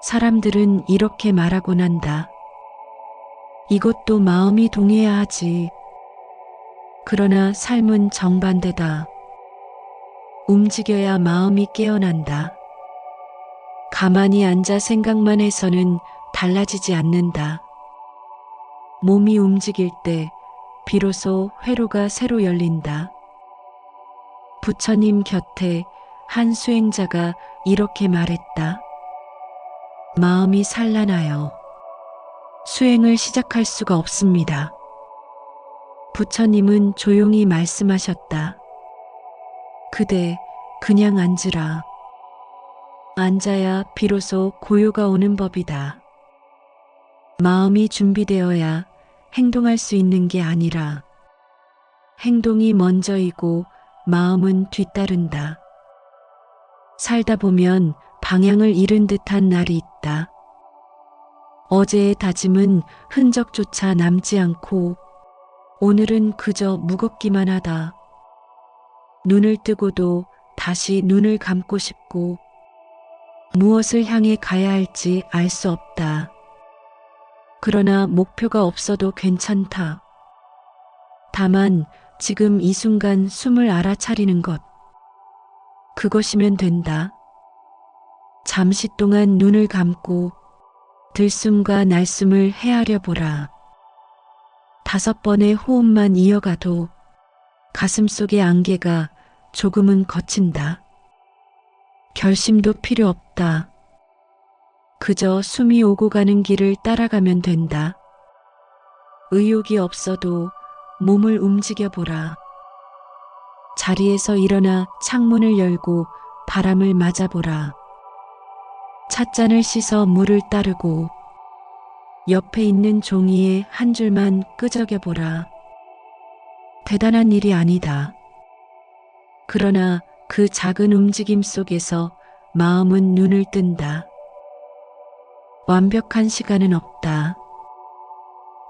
사람들은 이렇게 말하곤 한다. 이것도 마음이 동해야 하지. 그러나 삶은 정반대다. 움직여야 마음이 깨어난다. 가만히 앉아 생각만 해서는 달라지지 않는다. 몸이 움직일 때 비로소 회로가 새로 열린다. 부처님 곁에 한 수행자가 이렇게 말했다. 마음이 산란하여 수행을 시작할 수가 없습니다. 부처님은 조용히 말씀하셨다. 그대 그냥 앉으라. 앉아야 비로소 고요가 오는 법이다. 마음이 준비되어야 행동할 수 있는 게 아니라 행동이 먼저이고 마음은 뒤따른다. 살다 보면 방향을 잃은 듯한 날이 있다. 어제의 다짐은 흔적조차 남지 않고 오늘은 그저 무겁기만 하다. 눈을 뜨고도 다시 눈을 감고 싶고 무엇을 향해 가야 할지 알 수 없다. 그러나 목표가 없어도 괜찮다. 다만 지금 이 순간 숨을 알아차리는 것. 그것이면 된다. 잠시 동안 눈을 감고 들숨과 날숨을 헤아려 보라. 5번의 호흡만 이어가도 가슴속의 안개가 조금은 걷힌다. 결심도 필요 없다. 그저 숨이 오고 가는 길을 따라가면 된다. 의욕이 없어도 몸을 움직여 보라. 자리에서 일어나 창문을 열고 바람을 맞아보라. 찻잔을 씻어 물을 따르고 옆에 있는 종이에 한 줄만 끄적여 보라. 대단한 일이 아니다. 그러나 그 작은 움직임 속에서 마음은 눈을 뜬다. 완벽한 시간은 없다.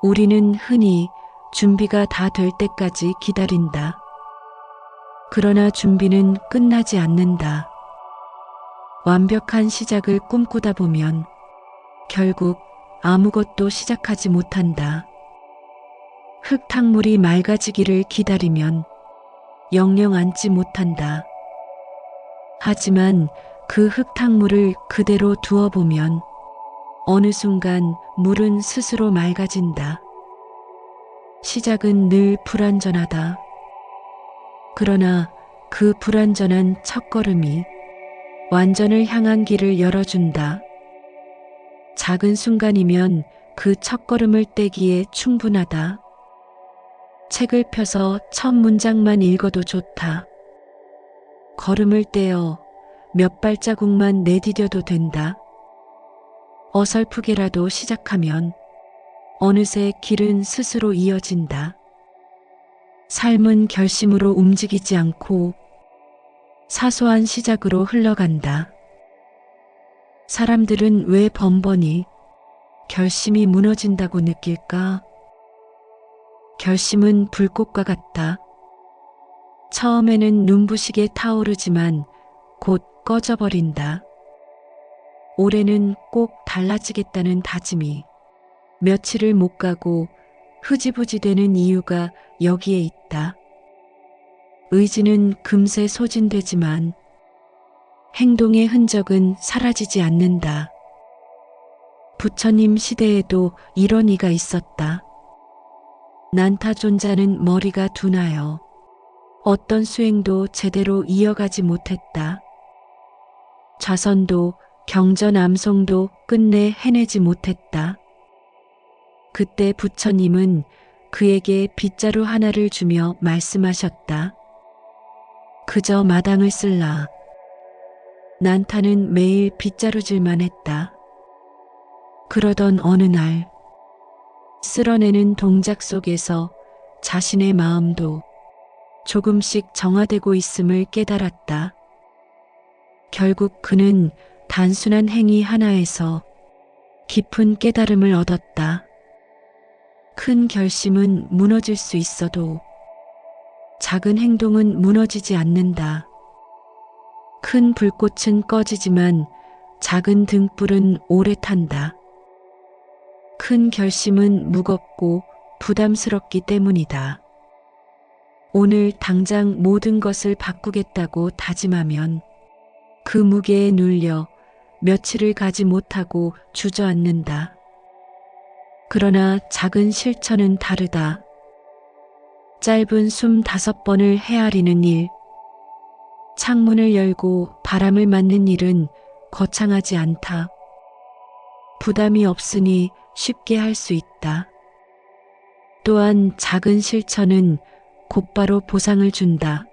우리는 흔히 준비가 다 될 때까지 기다린다. 그러나 준비는 끝나지 않는다. 완벽한 시작을 꿈꾸다 보면 결국 아무것도 시작하지 못한다. 흙탕물이 맑아지기를 기다리면 영영 앉지 못한다. 하지만 그 흙탕물을 그대로 두어보면 어느 순간 물은 스스로 맑아진다. 시작은 늘 불완전하다. 그러나 그 불완전한 첫걸음이 완전을 향한 길을 열어준다. 작은 순간이면 그 첫걸음을 떼기에 충분하다. 책을 펴서 첫 문장만 읽어도 좋다. 걸음을 떼어 몇 발자국만 내디뎌도 된다. 어설프게라도 시작하면 어느새 길은 스스로 이어진다. 삶은 결심으로 움직이지 않고 사소한 시작으로 흘러간다. 사람들은 왜 번번이 결심이 무너진다고 느낄까? 결심은 불꽃과 같다. 처음에는 눈부시게 타오르지만 곧 꺼져버린다. 올해는 꼭 달라지겠다는 다짐이 며칠을 못 가고 흐지부지 되는 이유가 여기에 있다. 의지는 금세 소진되지만 행동의 흔적은 사라지지 않는다. 부처님 시대에도 이런 이가 있었다. 난타존자는 머리가 둔하여 어떤 수행도 제대로 이어가지 못했다. 좌선도 경전암송도 끝내 해내지 못했다. 그때 부처님은 그에게 빗자루 하나를 주며 말씀하셨다. 그저 마당을 쓸라. 난타는 매일 빗자루질만 했다. 그러던 어느 날 쓸어내는 동작 속에서 자신의 마음도 조금씩 정화되고 있음을 깨달았다. 결국 그는 단순한 행위 하나에서 깊은 깨달음을 얻었다. 큰 결심은 무너질 수 있어도 작은 행동은 무너지지 않는다. 큰 불꽃은 꺼지지만 작은 등불은 오래 탄다. 큰 결심은 무겁고 부담스럽기 때문이다. 오늘 당장 모든 것을 바꾸겠다고 다짐하면 그 무게에 눌려 며칠을 가지 못하고 주저앉는다. 그러나 작은 실천은 다르다. 짧은 숨 5번을 헤아리는 일, 창문을 열고 바람을 맞는 일은 거창하지 않다. 부담이 없으니 쉽게 할 수 있다. 또한 작은 실천은 곧바로 보상을 준다.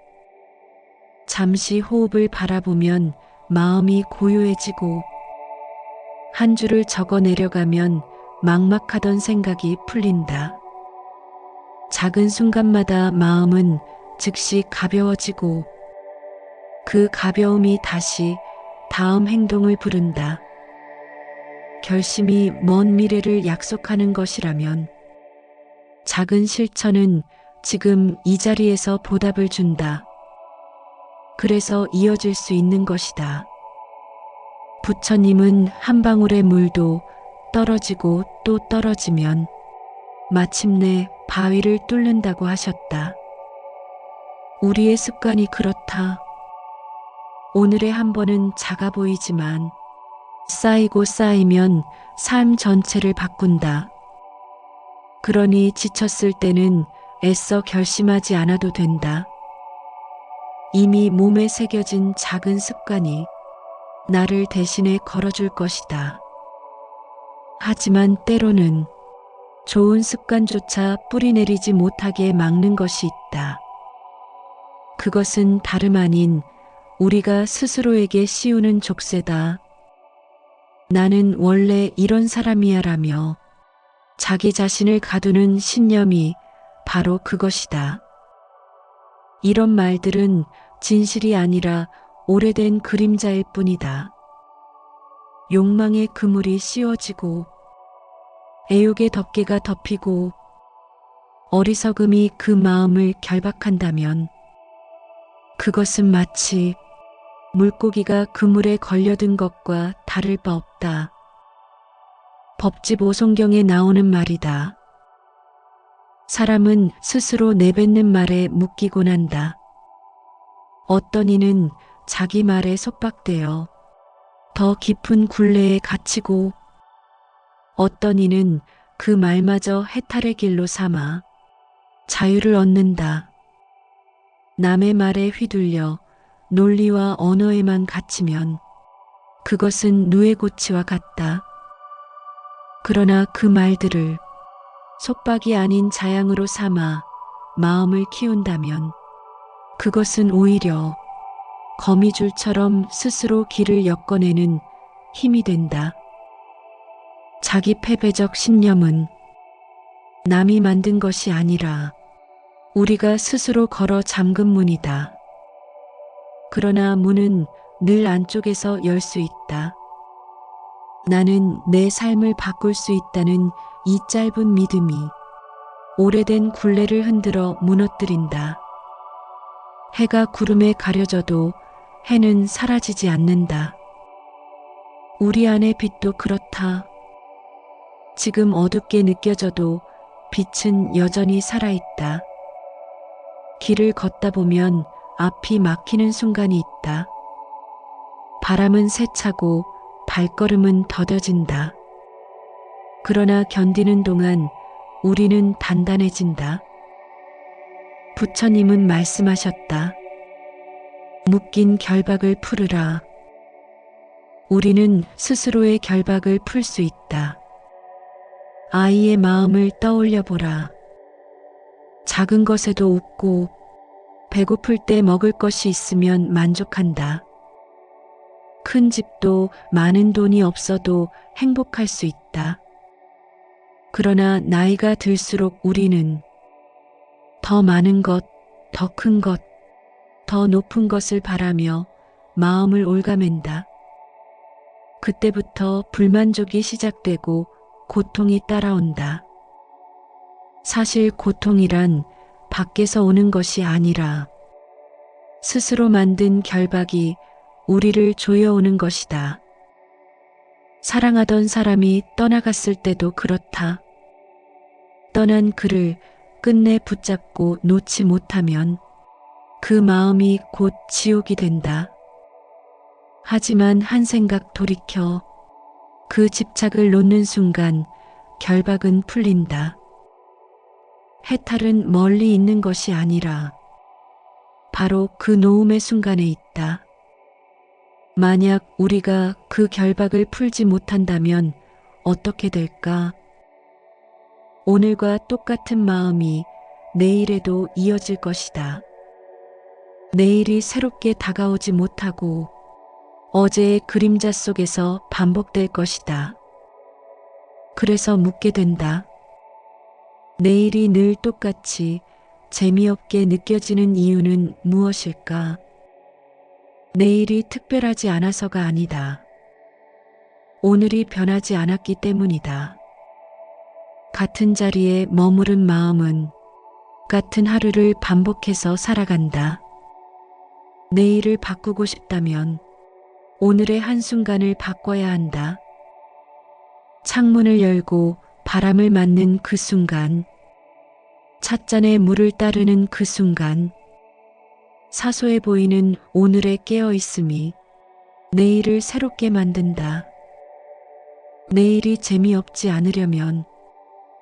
잠시 호흡을 바라보면 마음이 고요해지고 한 줄을 적어 내려가면 막막하던 생각이 풀린다. 작은 순간마다 마음은 즉시 가벼워지고 그 가벼움이 다시 다음 행동을 부른다. 결심이 먼 미래를 약속하는 것이라면 작은 실천은 지금 이 자리에서 보답을 준다. 그래서 이어질 수 있는 것이다. 부처님은 한 방울의 물도 떨어지고 또 떨어지면 마침내 바위를 뚫는다고 하셨다. 우리의 습관이 그렇다. 오늘의 한 번은 작아 보이지만 쌓이고 쌓이면 삶 전체를 바꾼다. 그러니 지쳤을 때는 애써 결심하지 않아도 된다. 이미 몸에 새겨진 작은 습관이 나를 대신에 걸어줄 것이다. 하지만 때로는 좋은 습관조차 뿌리내리지 못하게 막는 것이 있다. 그것은 다름 아닌 우리가 스스로에게 씌우는 족쇄다. 나는 원래 이런 사람이야 라며 자기 자신을 가두는 신념이 바로 그것이다. 이런 말들은 진실이 아니라 오래된 그림자일 뿐이다. 욕망의 그물이 씌워지고 애욕의 덮개가 덮이고 어리석음이 그 마음을 결박한다면 그것은 마치 물고기가 그물에 걸려든 것과 다를 바 없다. 법집 오송경에 나오는 말이다. 사람은 스스로 내뱉는 말에 묶이곤 한다. 어떤 이는 자기 말에 속박되어 더 깊은 굴레에 갇히고 어떤 이는 그 말마저 해탈의 길로 삼아 자유를 얻는다. 남의 말에 휘둘려 논리와 언어에만 갇히면 그것은 누에고치와 같다. 그러나 그 말들을 속박이 아닌 자양으로 삼아 마음을 키운다면 그것은 오히려 거미줄처럼 스스로 길을 엮어내는 힘이 된다. 자기 패배적 신념은 남이 만든 것이 아니라 우리가 스스로 걸어 잠근 문이다. 그러나 문은 늘 안쪽에서 열 수 있다. 나는 내 삶을 바꿀 수 있다는 이 짧은 믿음이 오래된 굴레를 흔들어 무너뜨린다. 해가 구름에 가려져도 해는 사라지지 않는다. 우리 안의 빛도 그렇다. 지금 어둡게 느껴져도 빛은 여전히 살아있다. 길을 걷다 보면 앞이 막히는 순간이 있다. 바람은 세차고 발걸음은 더뎌진다. 그러나 견디는 동안 우리는 단단해진다. 부처님은 말씀하셨다. 묶인 결박을 풀으라. 우리는 스스로의 결박을 풀 수 있다. 아이의 마음을 떠올려 보라. 작은 것에도 웃고 배고플 때 먹을 것이 있으면 만족한다. 큰 집도 많은 돈이 없어도 행복할 수 있다. 그러나 나이가 들수록 우리는 더 많은 것, 더 큰 것, 더 높은 것을 바라며 마음을 올가맨다. 그때부터 불만족이 시작되고 고통이 따라온다. 사실 고통이란 밖에서 오는 것이 아니라 스스로 만든 결박이 우리를 조여오는 것이다. 사랑하던 사람이 떠나갔을 때도 그렇다. 떠난 그를 끝내 붙잡고 놓지 못하면 그 마음이 곧 지옥이 된다. 하지만 한 생각 돌이켜 그 집착을 놓는 순간 결박은 풀린다. 해탈은 멀리 있는 것이 아니라 바로 그 놓음의 순간에 있다. 만약 우리가 그 결박을 풀지 못한다면 어떻게 될까? 오늘과 똑같은 마음이 내일에도 이어질 것이다. 내일이 새롭게 다가오지 못하고 어제의 그림자 속에서 반복될 것이다. 그래서 묻게 된다. 내일이 늘 똑같이 재미없게 느껴지는 이유는 무엇일까? 내일이 특별하지 않아서가 아니다. 오늘이 변하지 않았기 때문이다. 같은 자리에 머무른 마음은 같은 하루를 반복해서 살아간다. 내일을 바꾸고 싶다면 오늘의 한순간을 바꿔야 한다. 창문을 열고 바람을 맞는 그 순간, 찻잔에 물을 따르는 그 순간, 사소해 보이는 오늘의 깨어있음이 내일을 새롭게 만든다. 내일이 재미없지 않으려면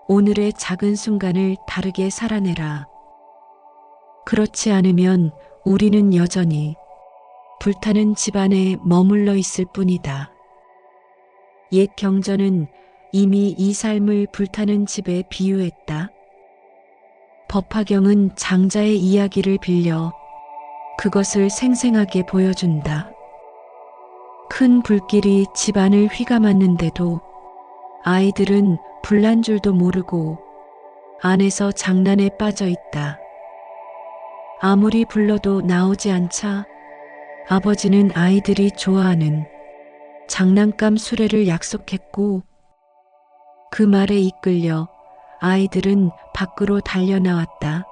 오늘의 작은 순간을 다르게 살아내라. 그렇지 않으면 우리는 여전히 불타는 집 안에 머물러 있을 뿐이다. 옛 경전은 이미 이 삶을 불타는 집에 비유했다. 법화경은 장자의 이야기를 빌려 그것을 생생하게 보여준다. 큰 불길이 집 안을 휘감았는데도 아이들은 불난 줄도 모르고 안에서 장난에 빠져 있다. 아무리 불러도 나오지 않자 아버지는 아이들이 좋아하는 장난감 수레를 약속했고 그 말에 이끌려 아이들은 밖으로 달려나왔다.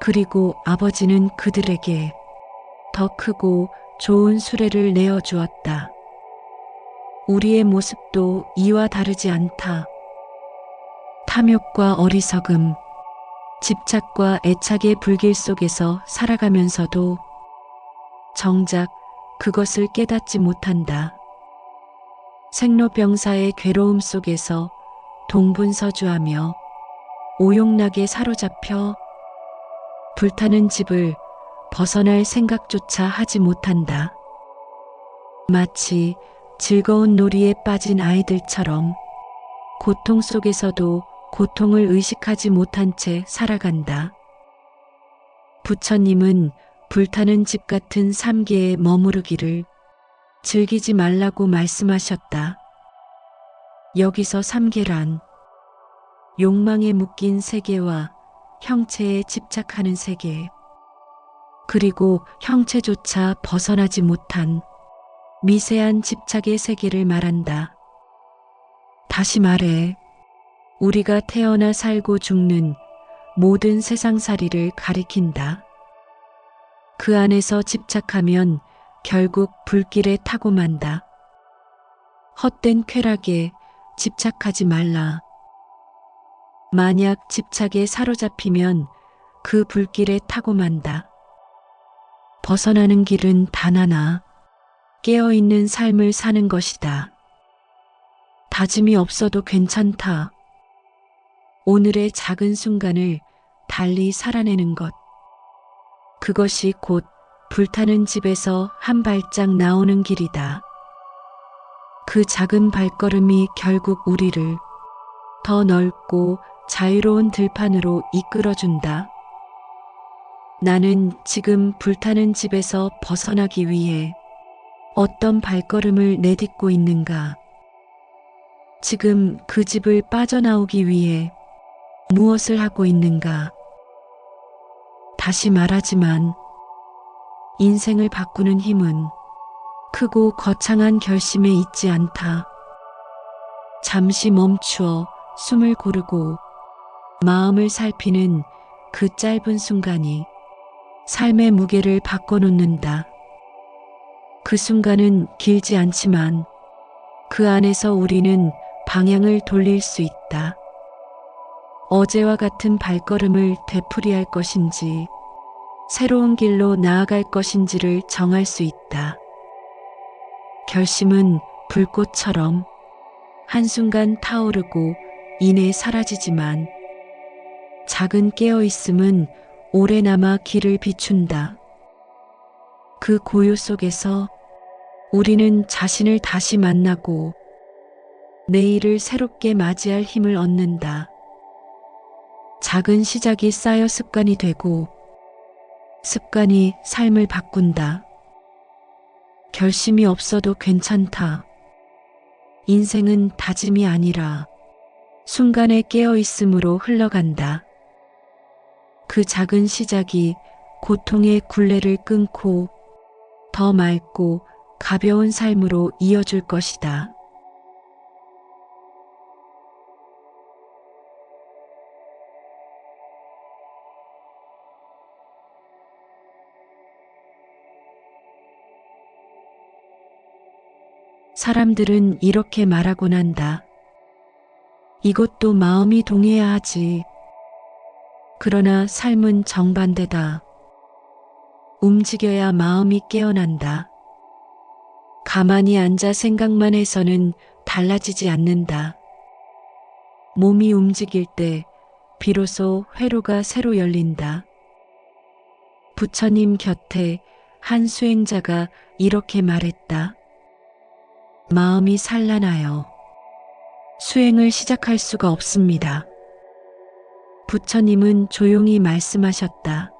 그리고 아버지는 그들에게 더 크고 좋은 수레를 내어주었다. 우리의 모습도 이와 다르지 않다. 탐욕과 어리석음, 집착과 애착의 불길 속에서 살아가면서도 정작 그것을 깨닫지 못한다. 생로병사의 괴로움 속에서 동분서주하며 오용락에 사로잡혀 불타는 집을 벗어날 생각조차 하지 못한다. 마치 즐거운 놀이에 빠진 아이들처럼 고통 속에서도 고통을 의식하지 못한 채 살아간다. 부처님은 불타는 집 같은 삼계에 머무르기를 즐기지 말라고 말씀하셨다. 여기서 삼계란 욕망에 묶인 세계와 형체에 집착하는 세계, 그리고 형체조차 벗어나지 못한 미세한 집착의 세계를 말한다. 다시 말해, 우리가 태어나 살고 죽는 모든 세상살이를 가리킨다. 그 안에서 집착하면 결국 불길에 타고 만다. 헛된 쾌락에 집착하지 말라. 만약 집착에 사로잡히면 그 불길에 타고 만다. 벗어나는 길은 단 하나, 깨어있는 삶을 사는 것이다. 다짐이 없어도 괜찮다. 오늘의 작은 순간을 달리 살아내는 것. 그것이 곧 불타는 집에서 한 발짝 나오는 길이다. 그 작은 발걸음이 결국 우리를 더 넓고 자유로운 들판으로 이끌어준다. 나는 지금 불타는 집에서 벗어나기 위해 어떤 발걸음을 내딛고 있는가? 지금 그 집을 빠져나오기 위해 무엇을 하고 있는가? 다시 말하지만 인생을 바꾸는 힘은 크고 거창한 결심에 있지 않다. 잠시 멈추어 숨을 고르고 마음을 살피는 그 짧은 순간이 삶의 무게를 바꿔놓는다. 그 순간은 길지 않지만 그 안에서 우리는 방향을 돌릴 수 있다. 어제와 같은 발걸음을 되풀이할 것인지, 새로운 길로 나아갈 것인지를 정할 수 있다. 결심은 불꽃처럼 한순간 타오르고 이내 사라지지만, 작은 깨어있음은 오래 남아 길을 비춘다. 그 고요 속에서 우리는 자신을 다시 만나고 내일을 새롭게 맞이할 힘을 얻는다. 작은 시작이 쌓여 습관이 되고 습관이 삶을 바꾼다. 결심이 없어도 괜찮다. 인생은 다짐이 아니라 순간의 깨어있음으로 흘러간다. 그 작은 시작이 고통의 굴레를 끊고 더 맑고 가벼운 삶으로 이어줄 것이다. 사람들은 이렇게 말하곤 한다. 이것도 마음이 동해야 하지. 그러나 삶은 정반대다. 움직여야 마음이 깨어난다. 가만히 앉아 생각만 해서는 달라지지 않는다. 몸이 움직일 때 비로소 회로가 새로 열린다. 부처님 곁에 한 수행자가 이렇게 말했다. 마음이 산란하여 수행을 시작할 수가 없습니다. 부처님은 조용히 말씀하셨다.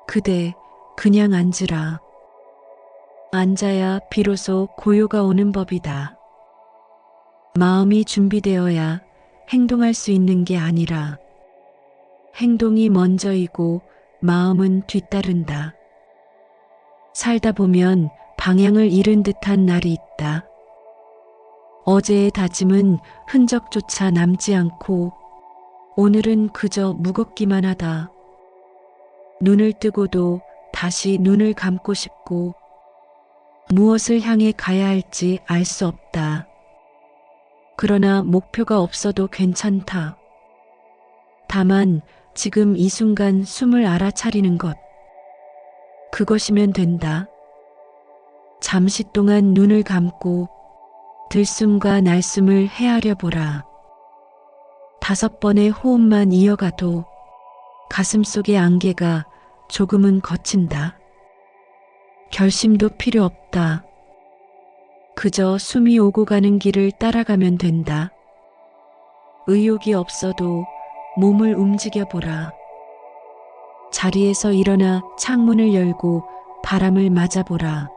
그대 그냥 앉으라. 앉아야 비로소 고요가 오는 법이다. 마음이 준비되어야 행동할 수 있는 게 아니라 행동이 먼저이고 마음은 뒤따른다. 살다 보면 방향을 잃은 듯한 날이 있다. 어제의 다짐은 흔적조차 남지 않고 오늘은 그저 무겁기만 하다. 눈을 뜨고도 다시 눈을 감고 싶고 무엇을 향해 가야 할지 알 수 없다. 그러나 목표가 없어도 괜찮다. 다만 지금 이 순간 숨을 알아차리는 것. 그것이면 된다. 잠시 동안 눈을 감고 들숨과 날숨을 헤아려 보라. 5번의 호흡만 이어가도 가슴속의 안개가 조금은 걷힌다. 결심도 필요 없다. 그저 숨이 오고 가는 길을 따라가면 된다. 의욕이 없어도 몸을 움직여 보라. 자리에서 일어나 창문을 열고 바람을 맞아보라.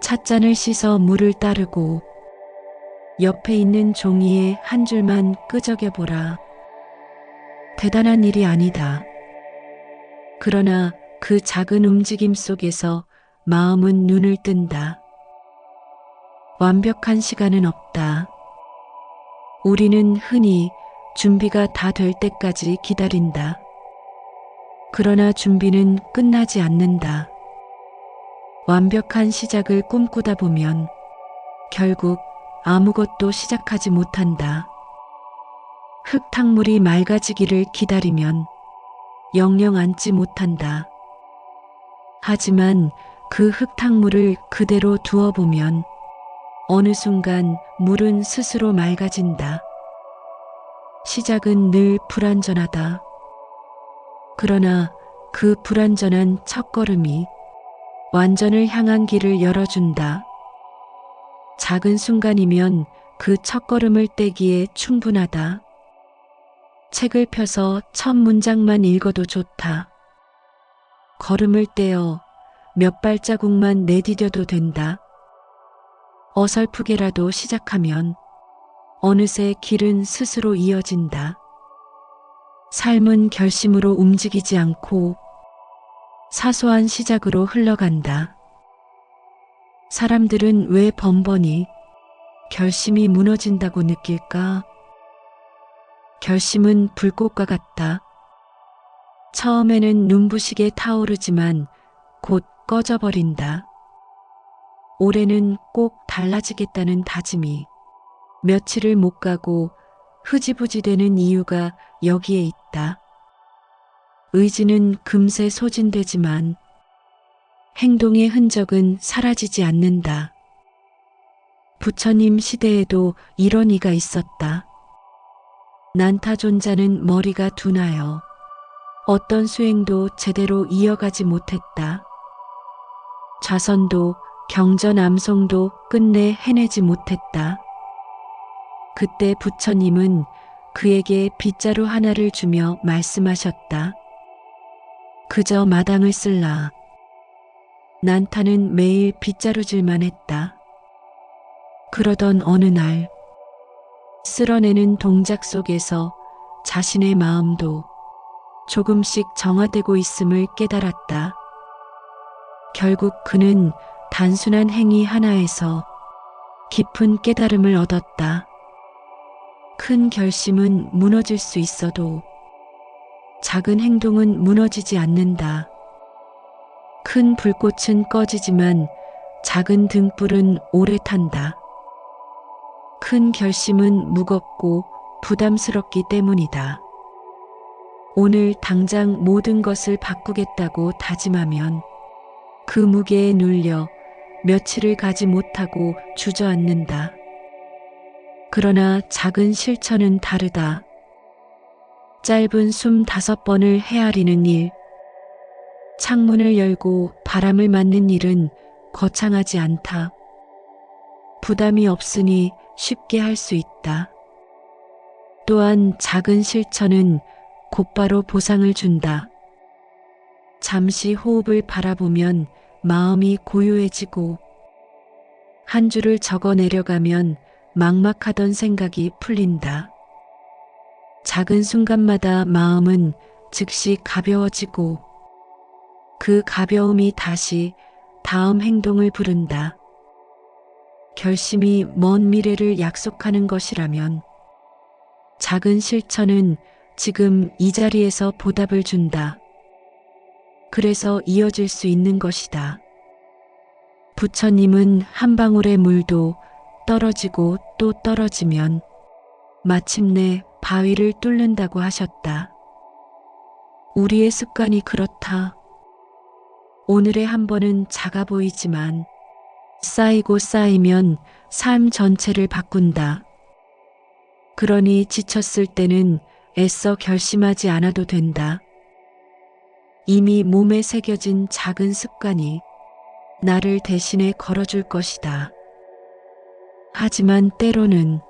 찻잔을 씻어 물을 따르고 옆에 있는 종이에 한 줄만 끄적여 보라. 대단한 일이 아니다. 그러나 그 작은 움직임 속에서 마음은 눈을 뜬다. 완벽한 시간은 없다. 우리는 흔히 준비가 다 될 때까지 기다린다. 그러나 준비는 끝나지 않는다. 완벽한 시작을 꿈꾸다 보면 결국 아무것도 시작하지 못한다. 흙탕물이 맑아지기를 기다리면 영영 앉지 못한다. 하지만 그 흙탕물을 그대로 두어보면 어느 순간 물은 스스로 맑아진다. 시작은 늘 불완전하다. 그러나 그 불완전한 첫걸음이 완전을 향한 길을 열어준다. 작은 순간이면 그 첫걸음을 떼기에 충분하다. 책을 펴서 첫 문장만 읽어도 좋다. 걸음을 떼어 몇 발자국만 내디뎌도 된다. 어설프게라도 시작하면 어느새 길은 스스로 이어진다. 삶은 결심으로 움직이지 않고 사소한 시작으로 흘러간다. 사람들은 왜 번번이 결심이 무너진다고 느낄까? 결심은 불꽃과 같다. 처음에는 눈부시게 타오르지만 곧 꺼져버린다. 올해는 꼭 달라지겠다는 다짐이 며칠을 못 가고 흐지부지 되는 이유가 여기에 있다. 의지는 금세 소진되지만 행동의 흔적은 사라지지 않는다. 부처님 시대에도 이런 이가 있었다. 난타존자는 머리가 둔하여 어떤 수행도 제대로 이어가지 못했다. 좌선도 경전암송도 끝내 해내지 못했다. 그때 부처님은 그에게 빗자루 하나를 주며 말씀하셨다. 그저 마당을 쓸라. 난타는 매일 빗자루질만 했다. 그러던 어느 날 쓸어내는 동작 속에서 자신의 마음도 조금씩 정화되고 있음을 깨달았다. 결국 그는 단순한 행위 하나에서 깊은 깨달음을 얻었다. 큰 결심은 무너질 수 있어도 작은 행동은 무너지지 않는다. 큰 불꽃은 꺼지지만 작은 등불은 오래 탄다. 큰 결심은 무겁고 부담스럽기 때문이다. 오늘 당장 모든 것을 바꾸겠다고 다짐하면 그 무게에 눌려 며칠을 가지 못하고 주저앉는다. 그러나 작은 실천은 다르다. 짧은 숨 5번을 헤아리는 일, 창문을 열고 바람을 맞는 일은 거창하지 않다. 부담이 없으니 쉽게 할 수 있다. 또한 작은 실천은 곧바로 보상을 준다. 잠시 호흡을 바라보면 마음이 고요해지고 한 줄을 적어 내려가면 막막하던 생각이 풀린다. 작은 순간마다 마음은 즉시 가벼워지고 그 가벼움이 다시 다음 행동을 부른다. 결심이 먼 미래를 약속하는 것이라면 작은 실천은 지금 이 자리에서 보답을 준다. 그래서 이어질 수 있는 것이다. 부처님은 한 방울의 물도 떨어지고 또 떨어지면 마침내 바위를 뚫는다고 하셨다. 우리의 습관이 그렇다. 오늘의 한 번은 작아 보이지만 쌓이고 쌓이면 삶 전체를 바꾼다. 그러니 지쳤을 때는 애써 결심하지 않아도 된다. 이미 몸에 새겨진 작은 습관이 나를 대신에 걸어줄 것이다. 하지만 때로는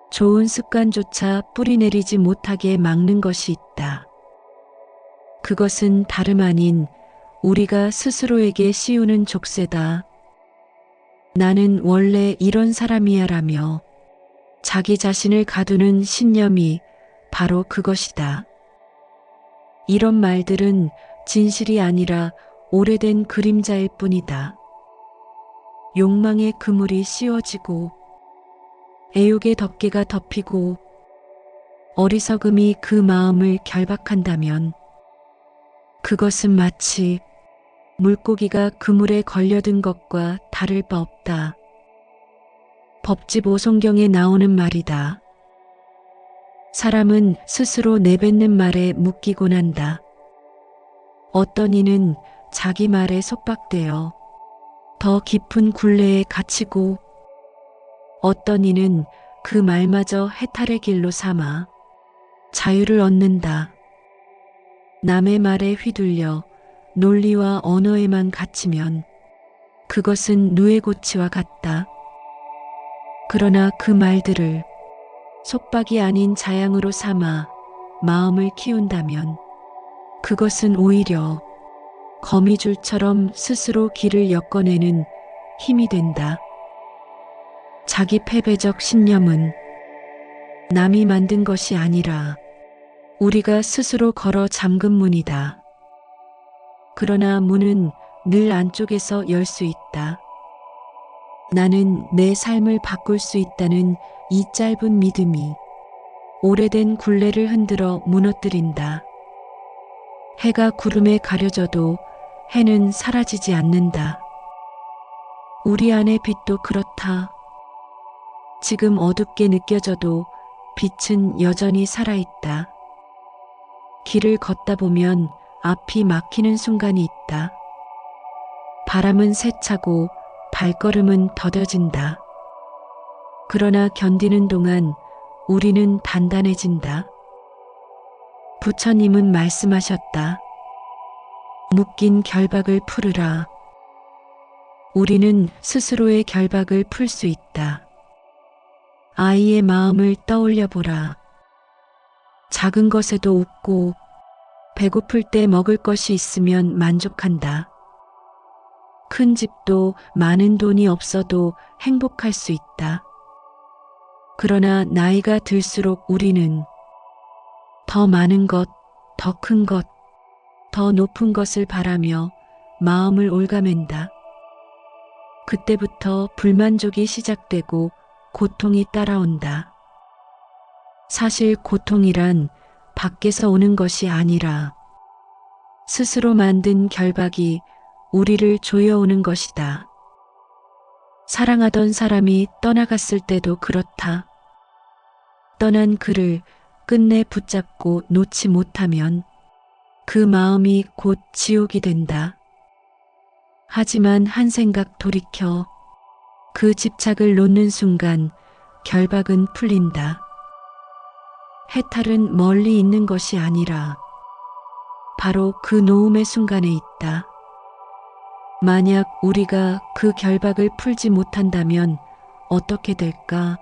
좋은 습관조차 뿌리내리지 못하게 막는 것이 있다. 그것은 다름 아닌 우리가 스스로에게 씌우는 족쇄다. 나는 원래 이런 사람이야 라며 자기 자신을 가두는 신념이 바로 그것이다. 이런 말들은 진실이 아니라 오래된 그림자일 뿐이다. 욕망의 그물이 씌워지고 애욕의 덮개가 덮이고 어리석음이 그 마음을 결박한다면 그것은 마치 물고기가 그물에 걸려든 것과 다를 바 없다. 법집 오송경에 나오는 말이다. 사람은 스스로 내뱉는 말에 묶이곤 한다. 어떤 이는 자기 말에 속박되어 더 깊은 굴레에 갇히고 어떤 이는 그 말마저 해탈의 길로 삼아 자유를 얻는다. 남의 말에 휘둘려 논리와 언어에만 갇히면 그것은 누에고치와 같다. 그러나 그 말들을 속박이 아닌 자양으로 삼아 마음을 키운다면 그것은 오히려 거미줄처럼 스스로 길을 엮어내는 힘이 된다. 자기 패배적 신념은 남이 만든 것이 아니라 우리가 스스로 걸어 잠근 문이다. 그러나 문은 늘 안쪽에서 열 수 있다. 나는 내 삶을 바꿀 수 있다는 이 짧은 믿음이 오래된 굴레를 흔들어 무너뜨린다. 해가 구름에 가려져도 해는 사라지지 않는다. 우리 안의 빛도 그렇다. 지금 어둡게 느껴져도 빛은 여전히 살아있다. 길을 걷다 보면 앞이 막히는 순간이 있다. 바람은 세차고 발걸음은 더뎌진다. 그러나 견디는 동안 우리는 단단해진다. 부처님은 말씀하셨다. 묶인 결박을 풀으라. 우리는 스스로의 결박을 풀 수 있다. 아이의 마음을 떠올려 보라. 작은 것에도 웃고 배고플 때 먹을 것이 있으면 만족한다. 큰 집도 많은 돈이 없어도 행복할 수 있다. 그러나 나이가 들수록 우리는 더 많은 것, 더 큰 것, 더 높은 것을 바라며 마음을 옭아맨다. 그때부터 불만족이 시작되고 고통이 따라온다. 사실 고통이란 밖에서 오는 것이 아니라 스스로 만든 결박이 우리를 조여오는 것이다. 사랑하던 사람이 떠나갔을 때도 그렇다. 떠난 그를 끝내 붙잡고 놓지 못하면 그 마음이 곧 지옥이 된다. 하지만 한 생각 돌이켜 그 집착을 놓는 순간 결박은 풀린다. 해탈은 멀리 있는 것이 아니라 바로 그 놓음의 순간에 있다. 만약 우리가 그 결박을 풀지 못한다면 어떻게 될까?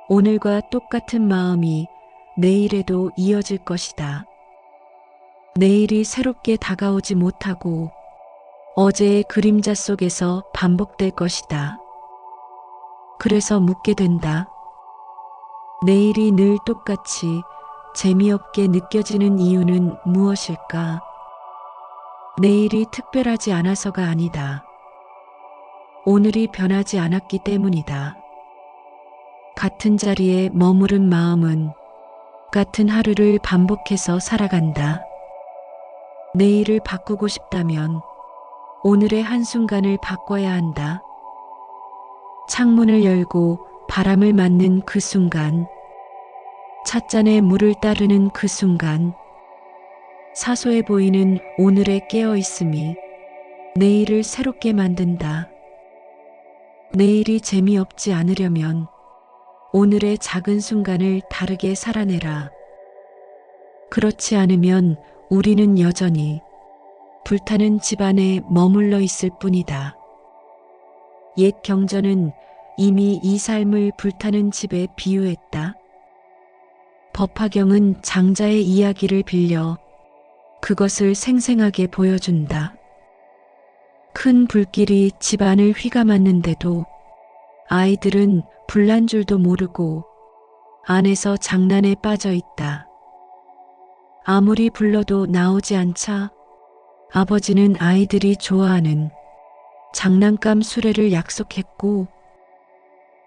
오늘과 똑같은 마음이 내일에도 이어질 것이다. 내일이 새롭게 다가오지 못하고 어제의 그림자 속에서 반복될 것이다. 그래서 묻게 된다. 내일이 늘 똑같이 재미없게 느껴지는 이유는 무엇일까? 내일이 특별하지 않아서가 아니다. 오늘이 변하지 않았기 때문이다. 같은 자리에 머무른 마음은 같은 하루를 반복해서 살아간다. 내일을 바꾸고 싶다면 오늘의 한순간을 바꿔야 한다. 창문을 열고 바람을 맞는 그 순간, 찻잔에 물을 따르는 그 순간, 사소해 보이는 오늘의 깨어있음이 내일을 새롭게 만든다. 내일이 재미없지 않으려면 오늘의 작은 순간을 다르게 살아내라. 그렇지 않으면 우리는 여전히 불타는 집 안에 머물러 있을 뿐이다. 옛 경전은 이미 이 삶을 불타는 집에 비유했다. 법화경은 장자의 이야기를 빌려 그것을 생생하게 보여준다. 큰 불길이 집 안을 휘감았는데도 아이들은 불난 줄도 모르고 안에서 장난에 빠져 있다. 아무리 불러도 나오지 않자 아버지는 아이들이 좋아하는 장난감 수레를 약속했고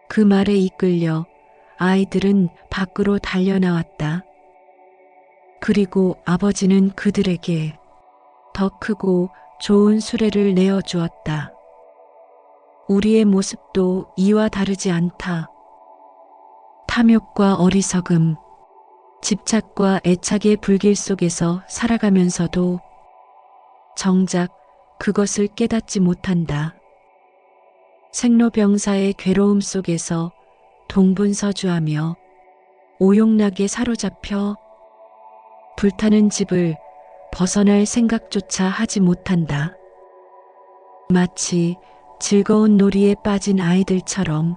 그 말에 이끌려 아이들은 밖으로 달려나왔다. 그리고 아버지는 그들에게 더 크고 좋은 수레를 내어주었다. 우리의 모습도 이와 다르지 않다. 탐욕과 어리석음, 집착과 애착의 불길 속에서 살아가면서도 정작 그것을 깨닫지 못한다. 생로병사의 괴로움 속에서 동분서주하며 오용락에 사로잡혀 불타는 집을 벗어날 생각조차 하지 못한다. 마치 즐거운 놀이에 빠진 아이들처럼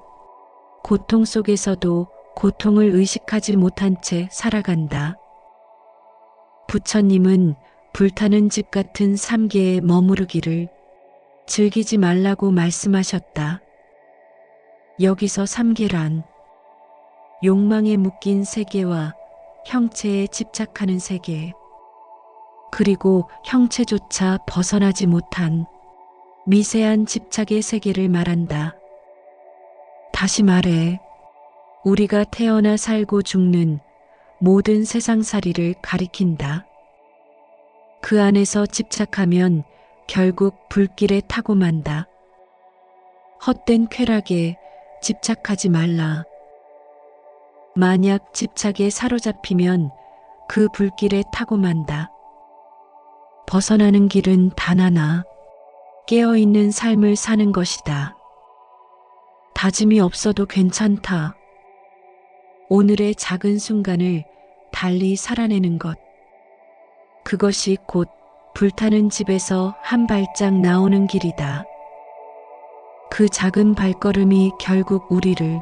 고통 속에서도 고통을 의식하지 못한 채 살아간다. 부처님은 불타는 집 같은 삼계에 머무르기를 즐기지 말라고 말씀하셨다. 여기서 삼계란 욕망에 묶인 세계와 형체에 집착하는 세계, 그리고 형체조차 벗어나지 못한 미세한 집착의 세계를 말한다. 다시 말해, 우리가 태어나 살고 죽는 모든 세상살이를 가리킨다. 그 안에서 집착하면 결국 불길에 타고 만다. 헛된 쾌락에 집착하지 말라. 만약 집착에 사로잡히면 그 불길에 타고 만다. 벗어나는 길은 단 하나, 깨어있는 삶을 사는 것이다. 다짐이 없어도 괜찮다. 오늘의 작은 순간을 달리 살아내는 것. 그것이 곧 불타는 집에서 한 발짝 나오는 길이다. 그 작은 발걸음이 결국 우리를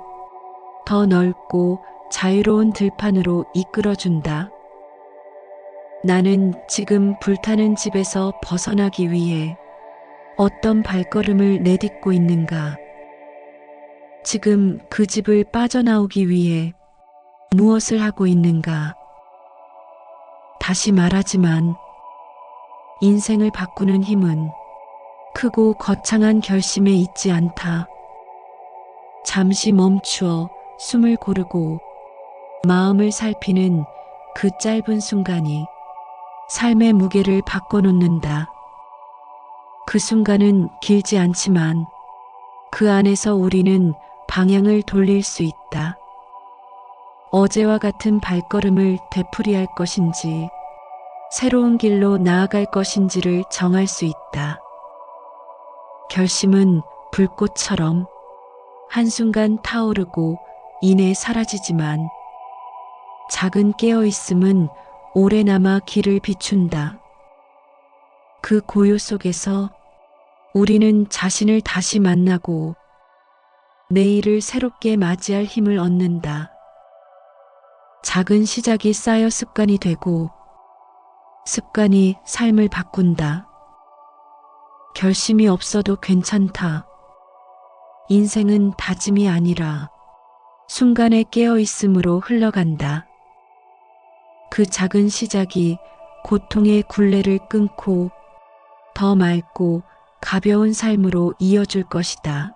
더 넓고 자유로운 들판으로 이끌어준다. 나는 지금 불타는 집에서 벗어나기 위해 어떤 발걸음을 내딛고 있는가? 지금 그 집을 빠져나오기 위해 무엇을 하고 있는가? 다시 말하지만 인생을 바꾸는 힘은 크고 거창한 결심에 있지 않다. 잠시 멈추어 숨을 고르고 마음을 살피는 그 짧은 순간이 삶의 무게를 바꿔놓는다. 그 순간은 길지 않지만 그 안에서 우리는 방향을 돌릴 수 있다. 어제와 같은 발걸음을 되풀이할 것인지 새로운 길로 나아갈 것인지를 정할 수 있다. 결심은 불꽃처럼 한순간 타오르고 이내 사라지지만 작은 깨어있음은 오래 남아 길을 비춘다. 그 고요 속에서 우리는 자신을 다시 만나고 내일을 새롭게 맞이할 힘을 얻는다. 작은 시작이 쌓여 습관이 되고 습관이 삶을 바꾼다. 결심이 없어도 괜찮다. 인생은 다짐이 아니라 순간의 깨어있음으로 흘러간다. 그 작은 시작이 고통의 굴레를 끊고 더 맑고 가벼운 삶으로 이어줄 것이다.